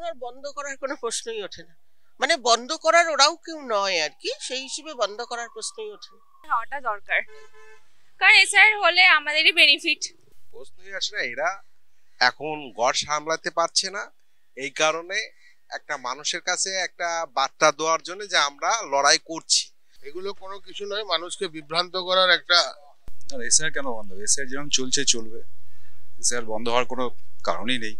আর বন্ধ করার কোনো প্রশ্নই ওঠে না। মানে বন্ধ করার ওরাও কেউ নয় আর কি, সেই হিসেবে বন্ধ করার প্রশ্নই ওঠে না। হওয়াটা দরকার, কারণ এসআইআর হলে আমাদেরই বেনিফিট। প্রশ্নই আসে না, এরা এখন গড় সামলাতে পারছে না, এই কারণে একটা মানুষের কাছে একটা বার্তা দেওয়ার জন্য যে আমরা লড়াই করছি। এগুলো কোনো কিছু নয়, মানুষকে বিভ্রান্ত করার একটা। এসআইআর কেন বন্ধ হবে? এসআইআর যেরকম চলছে চলবে, এসআইআর বন্ধ হওয়ার কোনো কারণই নেই।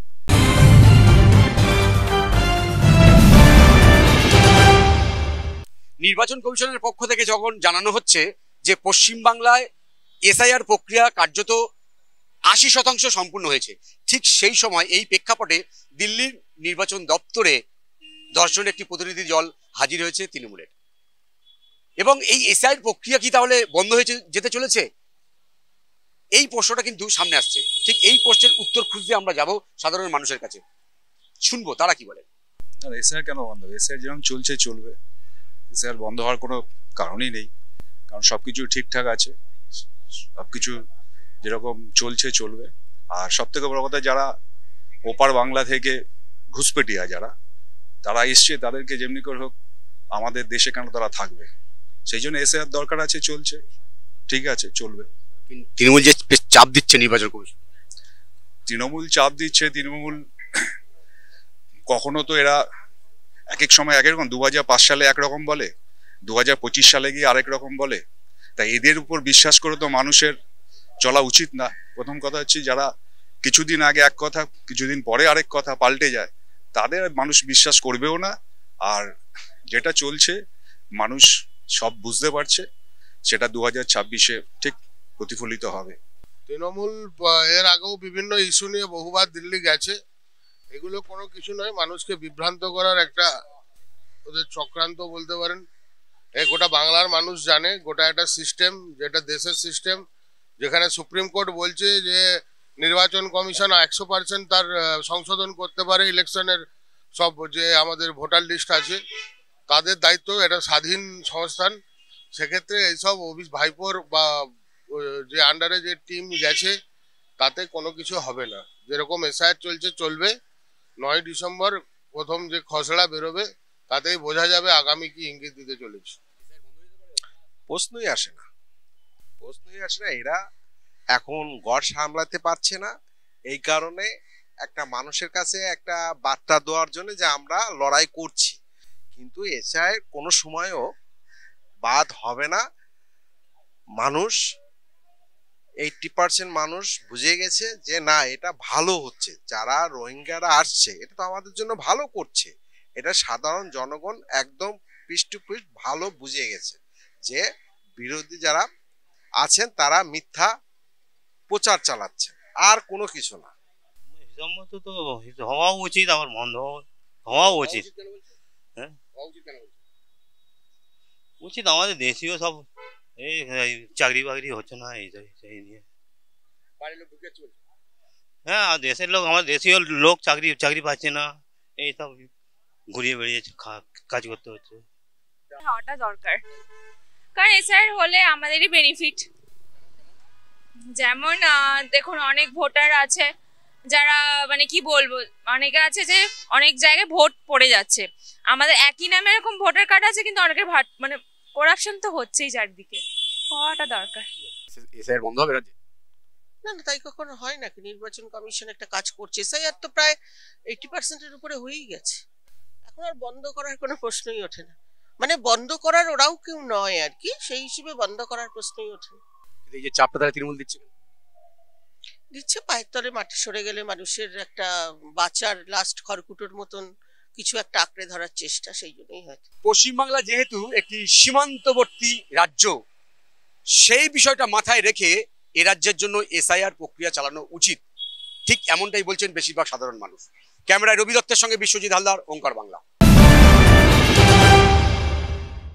নির্বাচন কমিশনের পক্ষ থেকে যখন জানানো হচ্ছে যে পশ্চিমবাংলায় এসআইআর প্রক্রিয়া কার্যত ৮০% সম্পূর্ণ হয়েছে, ঠিক সেই সময় এই প্রেক্ষাপটে দিল্লির নির্বাচন দপ্তরে ১০ জনের একটি প্রতিনিধি দল হাজির হয়েছে তৃণমূলের। এবং এই এসআইআর প্রক্রিয়া কি তাহলে বন্ধ হয়ে যেতে চলেছে? এই প্রশ্নটা কিন্তু সামনে আসছে। ঠিক এই প্রশ্নের উত্তর খুঁজতে আমরা যাব সাধারণ মানুষের কাছে, শুনবো তারা কি বলে। এসআইআর কেন বন্ধ হবে? এসআইআর যেরকম চলছে চলবে, এসআইআর বন্ধ হওয়ার কোনো কারণই নেই, কারণ সবকিছু ঠিকঠাক আছে, সবকিছু যেরকম চলছে চলবে। আর সব থেকে বড় কথা, যারা ওপার বাংলা থেকে ঘুষপেটিয়া যারা তারা এসছে, তাদেরকে যেমনি করে হোক আমাদের দেশে কেন তারা থাকবে, সেই জন্য এসআইআর দরকার আছে, চলছে, ঠিক আছে, চলবে। তৃণমূল যে চাপ দিচ্ছে নির্বাচন কমিশন, তৃণমূল চাপ দিচ্ছে, তৃণমূল কখনো তো এরা এক এক সময় এক রকম, 2005 সালে একরকম বলে, 2025 সালে গিয়ে আরেক রকম বলে। তাই এদের উপর বিশ্বাস করে তো মানুষের চলা উচিত না। প্রথম কথা হচ্ছে, যারা কিছুদিন আগে এক কথা কিছুদিন পরে আরেক কথা পাল্টে যায়, তাদের মানুষ বিশ্বাস করবেও না। আর যেটা চলছে মানুষ সব বুঝতে পারছে, সেটা 2026-এ ঠিক প্রতিফলিত হবে। তৃণমূল এর আগেও বিভিন্ন ইস্যু নিয়ে বহুবার দিল্লি গেছে, এগুলো কোনো কিছু নয়, মানুষকে বিভ্রান্ত করার একটা ওদের চক্রান্ত বলতে পারেন। গোটা বাংলার মানুষ জানে, গোটা একটা সিস্টেম, যেটা দেশের সিস্টেম, যেখানে সুপ্রিম কোর্ট বলছে যে নির্বাচন কমিশন 100% তার সংশোধন করতে পারে ইলেকশনের সব যে আমাদের ভোটার লিস্ট আছে, তাদের দায়িত্ব, এটা স্বাধীন সংস্থান। সেক্ষেত্রে এইসব ভাইপোর বা যে আন্ডারে যে টিম গেছে তাতে কোনো কিছু হবে না। যেরকম এসআইআর চলছে চলবে, 9 ডিসেম্বর প্রথম যে খসড়া বেরোবে তাতেই বোঝা যাবে আগামী কি ইঙ্গিত দিতে চলেছে। প্রশ্নই আসে না, এরা এখন গড় সামলাতে পারছে না, এই কারণে একটা মানুষের কাছে একটা বার্তা দেওয়ার জন্য যে আমরা লড়াই করছি। কিন্তু এসআইআর কোনো সময়ও বাদ হবে না। মানুষ 80% মানুষ বুঝে গেছে যে না, এটা ভালো হচ্ছে, যারা রোহিঙ্গারা আসছে এটা তো আমাদের জন্য ভালো করছে। এটা সাধারণ জনগণ একদম পিস টু পিস ভালো বুঝে গেছে যে বিরোধী যারা আছেন তারা মিথ্যা প্রচার চালাচ্ছে, আর কোনো কিছু না। হিসাব তো হওয়া উচিত, আমার বন্ধ হওয়া উচিত। হ্যাঁ, উচিত। আমাদের দেশীয় সব এই চাকরি বাকরি হচ্ছে না, এই নিয়ে। হ্যাঁ, দেশের লোক, আমার দেশীয় লোক চাকরি পাচ্ছে না, এই সব ঘুরিয়ে বেড়িয়ে কাজ করতে হচ্ছে। হওয়াটা দরকার, কারণ এসআইআর হলে আমাদেরই বেনিফিট। যেমন দেখুন, অনেক ভোটার আছে যারা, মানে কি বলবো, অনেকে আছে যে অনেক জায়গায় ভোট পড়ে যাচ্ছে, আমাদের একই নামে এরকম ভোটার কার্ড আছে, কিন্তু অনেকের মানে করাপশন তো হচ্ছেই চারদিকে। হওয়াটা দরকার। এসআইআর বন্ধ হবে রাজ্যে? না না, তাই কখনো হয় নাকি? নির্বাচন কমিশন একটা কাজ করছে, এসআইআর তো প্রায় 80%-এর উপরে হয়েই গেছে। এখন আর বন্ধ করার কোনো প্রশ্নই ওঠে না। মানে বন্ধ করার ওরাও কেউ নয় আর কি, সেই হিসেবে বন্ধ করার প্রশ্নই ওঠে না। এই যে চাপটা তারা তৃণমূল দিচ্ছে, পায়ের তলে মাটি সরে গেলে মানুষের একটা বাঁচার লাস্ট খড়কুটোর মতন কিছু একটা আঁকড়ে ধরার চেষ্টা, সেই জন্যই হয়তো। পশ্চিমবাংলা যেহেতু একটি সীমান্তবর্তী রাজ্য, সেই বিষয়টা মাথায় রেখে এ রাজ্যের জন্য এসআইআর প্রক্রিয়া চালানো উচিত, ঠিক এমনটাই বলছেন বেশিরভাগ সাধারণ মানুষ। ক্যামেরায় রবি দত্তের সঙ্গে বিশ্বজিৎ হালদার, ওঙ্কার বাংলা।